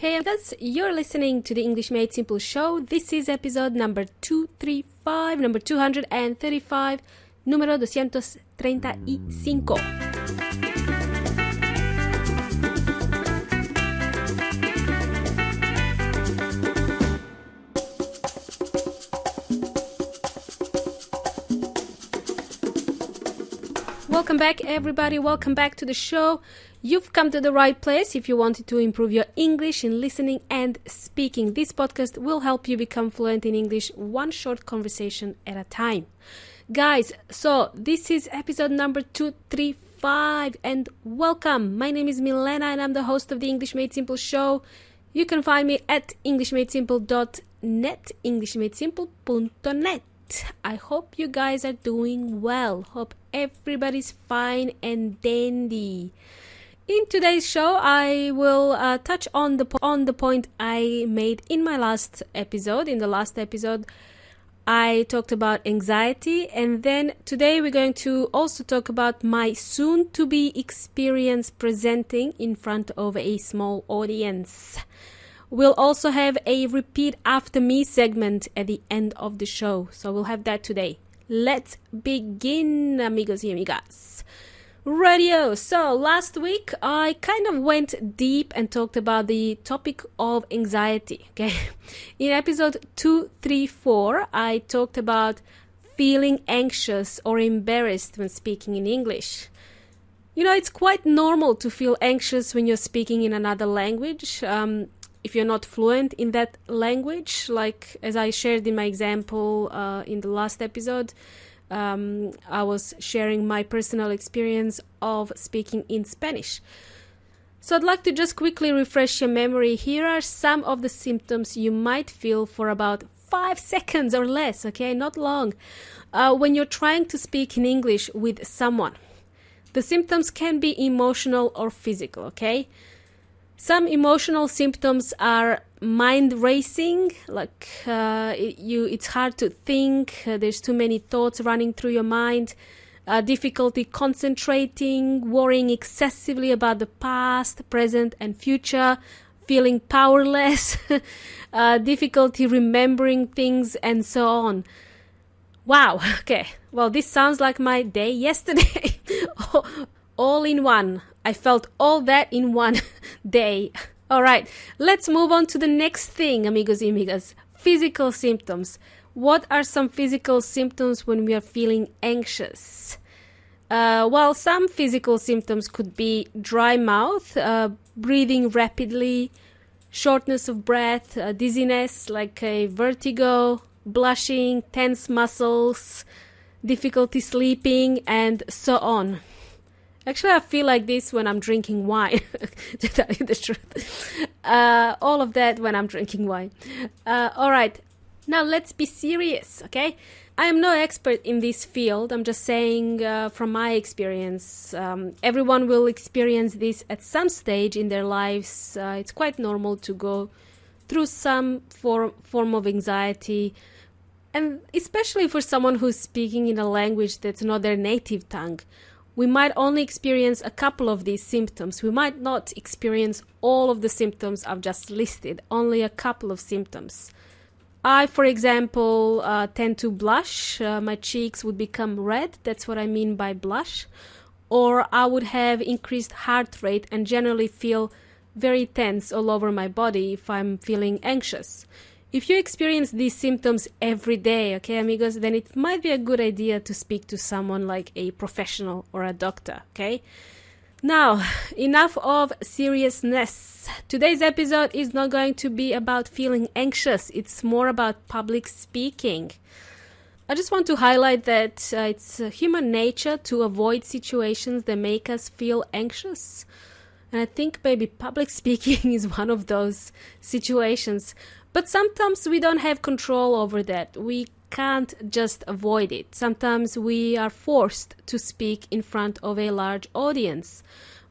Hey guys, you're listening to the English Made Simple show. This is episode number 235, number 235, número 235. Welcome back, everybody. Welcome back to the show. You've come to the right place if you wanted to improve your English in listening and speaking. This podcast will help you become fluent in English, one short conversation at a time. Guys, so this is episode number 235 and welcome. My name is Milena and I'm the host of the English Made Simple show. You can find me at englishmadesimple.net, englishmadesimple.net. I hope you guys are doing well. Hope everybody's fine and dandy. In today's show, I will touch on the point I made in my last episode. In the last episode, I talked about anxiety, and then today we're going to also talk about my soon-to-be experience presenting in front of a small audience. We'll also have a repeat after me segment at the end of the show. So we'll have that today. Let's begin, amigos y amigas. Radio. So last week I kind of went deep and talked about the topic of anxiety. Okay. In episode 234, I talked about feeling anxious or embarrassed when speaking in English. You know, it's quite normal to feel anxious when you're speaking in another language. If you're not fluent in that language, like as I shared in my example in the last episode, I was sharing my personal experience of speaking in Spanish. So I'd like to just quickly refresh your memory. Here are some of the symptoms you might feel for about 5 seconds or less, okay, not long, when you're trying to speak in English with someone. The symptoms can be emotional or physical, okay? Some emotional symptoms are mind racing, like it's hard to think, there's too many thoughts running through your mind, difficulty concentrating, worrying excessively about the past, present and future, feeling powerless, difficulty remembering things and so on. Wow, okay, well this sounds like my day yesterday, all in one. I felt all that in one day. All right, let's move on to the next thing, amigos y amigas. Physical symptoms. What are some physical symptoms when we are feeling anxious? Well, some physical symptoms could be dry mouth, breathing rapidly, shortness of breath, dizziness like a vertigo, blushing, tense muscles, difficulty sleeping, and so on. Actually, I feel like this when I'm drinking wine, to tell you the truth. All of that when I'm drinking wine. All right, now let's be serious, okay? I am no expert in this field. I'm just saying from my experience. Everyone will experience this at some stage in their lives. It's quite normal to go through some form of anxiety. And especially for someone who's speaking in a language that's not their native tongue. We might only experience a couple of these symptoms. We might not experience all of the symptoms I've just listed, only a couple of symptoms. I, for example, tend to blush. My cheeks would become red. That's what I mean by blush. Or I would have increased heart rate and generally feel very tense all over my body if I'm feeling anxious. If you experience these symptoms every day, okay, amigos, then it might be a good idea to speak to someone like a professional or a doctor, okay? Now, enough of seriousness. Today's episode is not going to be about feeling anxious. It's more about public speaking. I just want to highlight that it's human nature to avoid situations that make us feel anxious. And I think maybe public speaking is one of those situations. But sometimes we don't have control over that. We can't just avoid it. Sometimes we are forced to speak in front of a large audience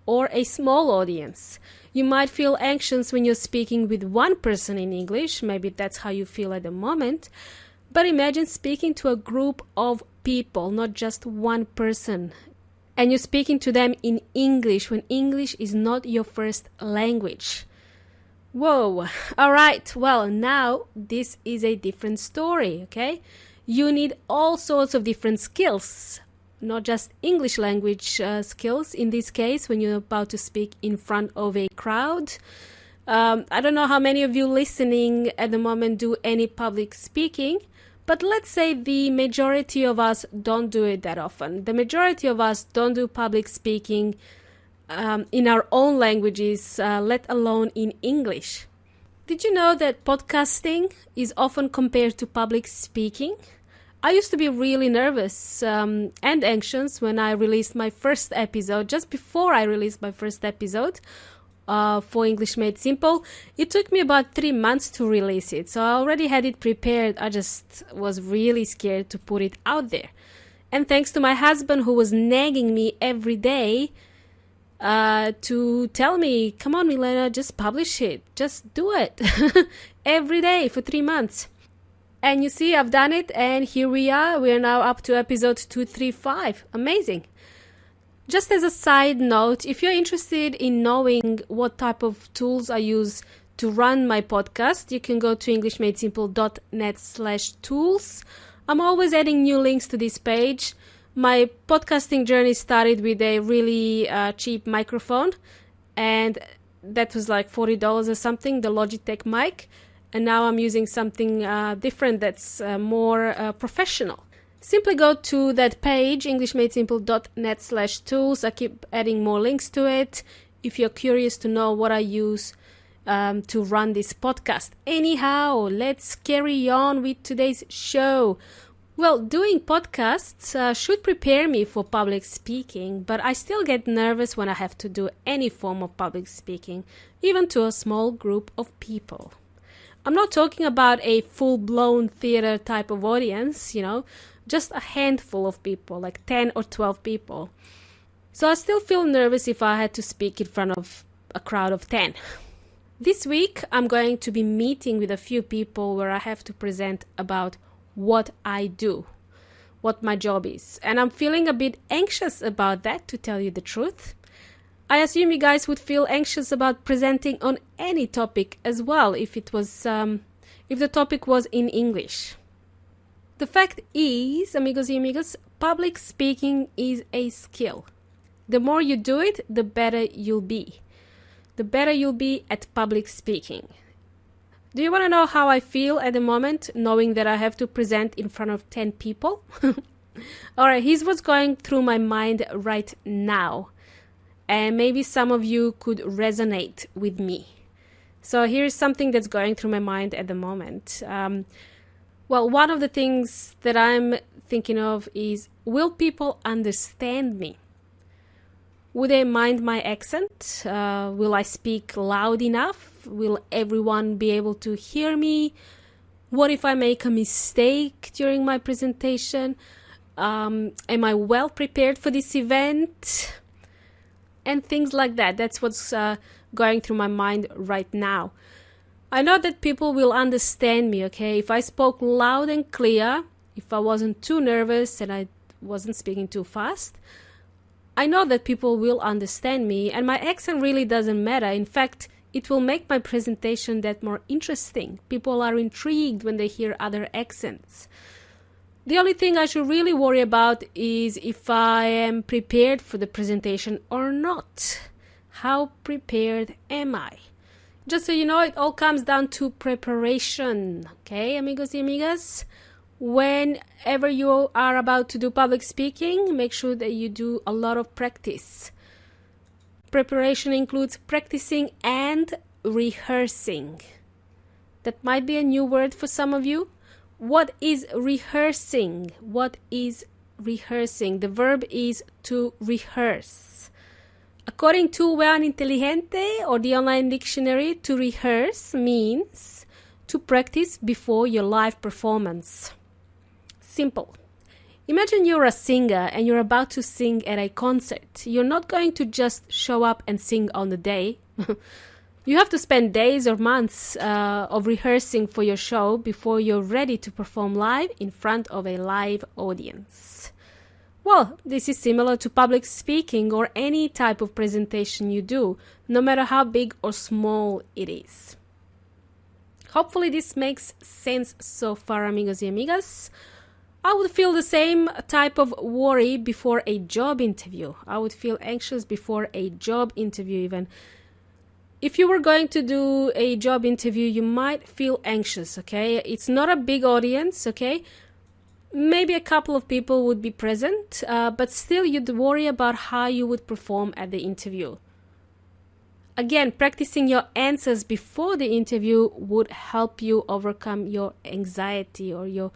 or a small audience. You might feel anxious when you're speaking with one person in English. Maybe that's how you feel at the moment. But imagine speaking to a group of people, not just one person. And you're speaking to them in English when English is not your first language. Whoa. All right. Well, now this is a different story, okay? You need all sorts of different skills, not just English language skills. In this case, when you're about to speak in front of a crowd. I don't know how many of you listening at the moment do any public speaking, but let's say the majority of us don't do it that often. The majority of us don't do public speaking in our own languages, let alone in English. Did you know that podcasting is often compared to public speaking? I used to be really nervous and anxious when I released my first episode. Just before I released my first episode for English Made Simple, it took me about 3 months to release it. So I already had it prepared. I just was really scared to put it out there. And thanks to my husband, who was nagging me every day to tell me, come on, Milena, just publish it. Just do it every day for 3 months. And you see, I've done it, and here we are. We are now up to episode 235. Amazing. Just as a side note, if you're interested in knowing what type of tools I use to run my podcast, you can go to englishmadesimple.net/tools. I'm always adding new links to this page. My podcasting journey started with a really cheap microphone, and that was like $40 or something, the Logitech mic. And now I'm using something different that's more professional. Simply go to that page, englishmadesimple.net/tools. I keep adding more links to it if you're curious to know what I use to run this podcast. Anyhow, let's carry on with today's show. Well, doing podcasts should prepare me for public speaking, but I still get nervous when I have to do any form of public speaking, even to a small group of people. I'm not talking about a full-blown theater type of audience, just a handful of people, like 10 or 12 people. So I still feel nervous if I had to speak in front of a crowd of 10. This week, I'm going to be meeting with a few people where I have to present about what I do, what my job is. And I'm feeling a bit anxious about that, to tell you the truth. I assume you guys would feel anxious about presenting on any topic as well if it was, if the topic was in English. The fact is, amigos y amigas, public speaking is a skill. The more you do it, the better you'll be. The better you'll be at public speaking. Do you want to know how I feel at the moment, knowing that I have to present in front of 10 people? Alright, here's what's going through my mind right now. And maybe some of you could resonate with me. So here's something that's going through my mind at the moment. Well, one of the things that I'm thinking of is, will people understand me? Would they mind my accent? Will I speak loud enough? Will everyone be able to hear me? What if I make a mistake during my presentation? Am I well prepared for this event? And things like that. That's what's going through my mind right now. I know that people will understand me, okay? If I spoke loud and clear, if I wasn't too nervous and I wasn't speaking too fast, I know that people will understand me, and my accent really doesn't matter. In fact, it will make my presentation that more interesting. People are intrigued when they hear other accents. The only thing I should really worry about is if I am prepared for the presentation or not. How prepared am I? Just so you know, it all comes down to preparation. Okay, amigos y amigas? Whenever you are about to do public speaking, make sure that you do a lot of practice. Preparation includes practicing and rehearsing. That might be a new word for some of you. What is rehearsing? What is rehearsing? The verb is to rehearse. According to Vean Inteligente or the online dictionary, to rehearse means to practice before your live performance. Simple. Imagine you're a singer and you're about to sing at a concert. You're not going to just show up and sing on the day. You have to spend days or months of rehearsing for your show before you're ready to perform live in front of a live audience. Well, this is similar to public speaking or any type of presentation you do, no matter how big or small it is. Hopefully this makes sense so far, amigos y amigas. I would feel the same type of worry before a job interview. I would feel anxious before a job interview even. If you were going to do a job interview, you might feel anxious, okay? It's not a big audience, okay? Maybe a couple of people would be present, but still you'd worry about how you would perform at the interview. Again, practicing your answers before the interview would help you overcome your anxiety or your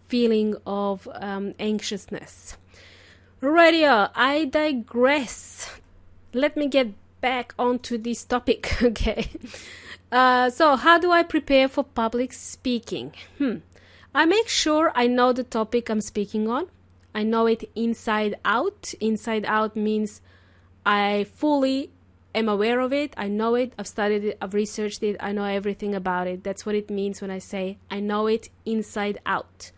feeling of anxiousness. Radio, I digress. Let me get back onto this topic, okay? So how do I prepare for public speaking? I make sure I know the topic I'm speaking on. I know it inside out. Inside out means I fully am aware of it. I know it. I've studied it. I've researched it. I know everything about it. That's what it means when I say I know it inside out.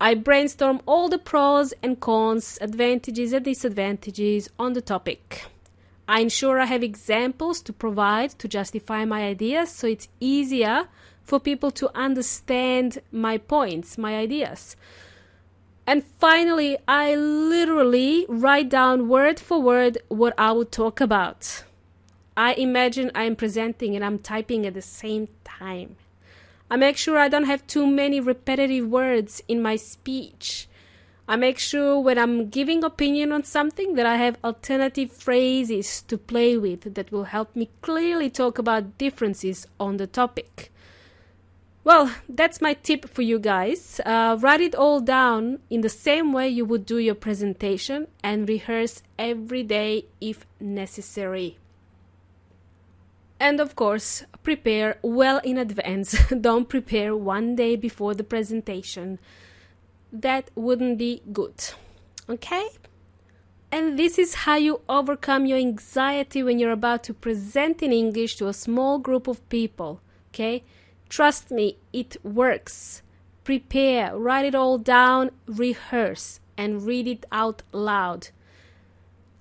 I brainstorm all the pros and cons, advantages and disadvantages on the topic. I ensure I have examples to provide to justify my ideas so it's easier for people to understand my points, my ideas. And finally, I literally write down word for word what I would talk about. I imagine I'm presenting and I'm typing at the same time. I make sure I don't have too many repetitive words in my speech. I make sure when I'm giving opinion on something that I have alternative phrases to play with that will help me clearly talk about differences on the topic. Well, that's my tip for you guys. Write it all down in the same way you would do your presentation and rehearse every day if necessary. And of course, prepare well in advance. Don't prepare one day before the presentation. That wouldn't be good. Okay? And this is how you overcome your anxiety when you're about to present in English to a small group of people. Okay? Trust me, it works. Prepare, write it all down, rehearse, and read it out loud.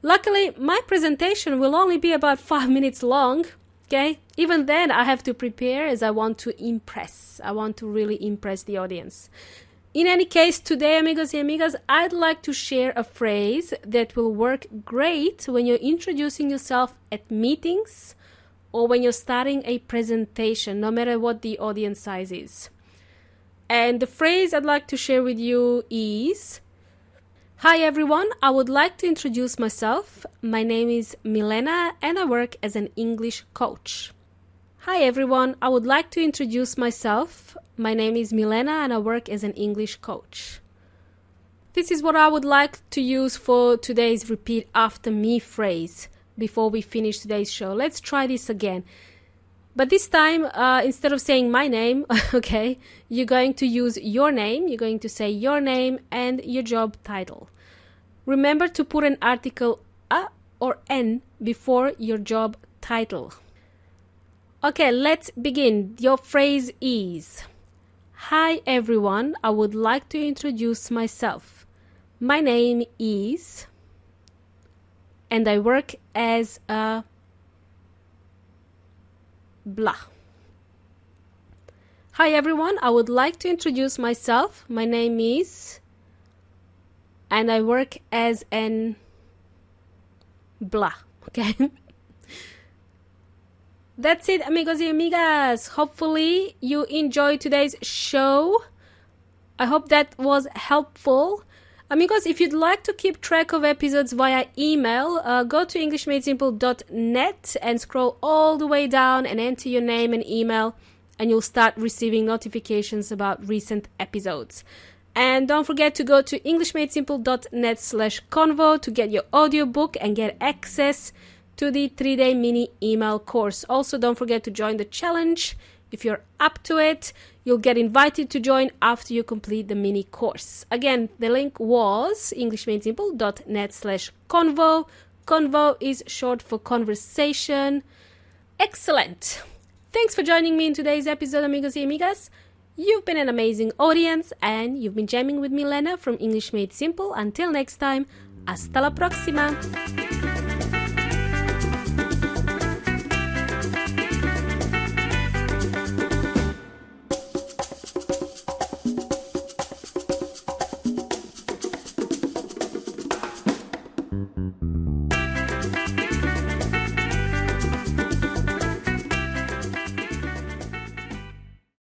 Luckily, my presentation will only be about 5 minutes long. Okay? Even then, I have to prepare as I want to impress. I want to really impress the audience. In any case, today, amigos y amigas, I'd like to share a phrase that will work great when you're introducing yourself at meetings or when you're starting a presentation, no matter what the audience size is. And the phrase I'd like to share with you is, "Hi everyone, I would like to introduce myself. My name is Milena and I work as an English coach." Hi everyone, I would like to introduce myself. My name is Milena and I work as an English coach. This is what I would like to use for today's repeat after me phrase before we finish today's show. Let's try this again. But this time, instead of saying my name, okay, you're going to use your name. You're going to say your name and your job title. Remember to put an article a or n before your job title. Okay, let's begin. Your phrase is, "Hi everyone, I would like to introduce myself. My name is, and I work as a blah." Hi everyone, I would like to introduce myself. My name is, and I work as an blah. Okay? That's it, amigos y amigas. Hopefully you enjoyed today's show. I hope that was helpful. Amigos, if you'd like to keep track of episodes via email, go to englishmadesimple.net and scroll all the way down and enter your name and email, and you'll start receiving notifications about recent episodes. And don't forget to go to englishmadesimple.net/convo to get your audiobook and get access to the 3-day mini email course. Also, don't forget to join the challenge. If you're up to it, you'll get invited to join after you complete the mini course. Again, the link was englishmadesimple.net/convo. Convo is short for conversation. Excellent. Thanks for joining me in today's episode, amigos y amigas. You've been an amazing audience and you've been jamming with Milena from English Made Simple. Until next time, hasta la próxima.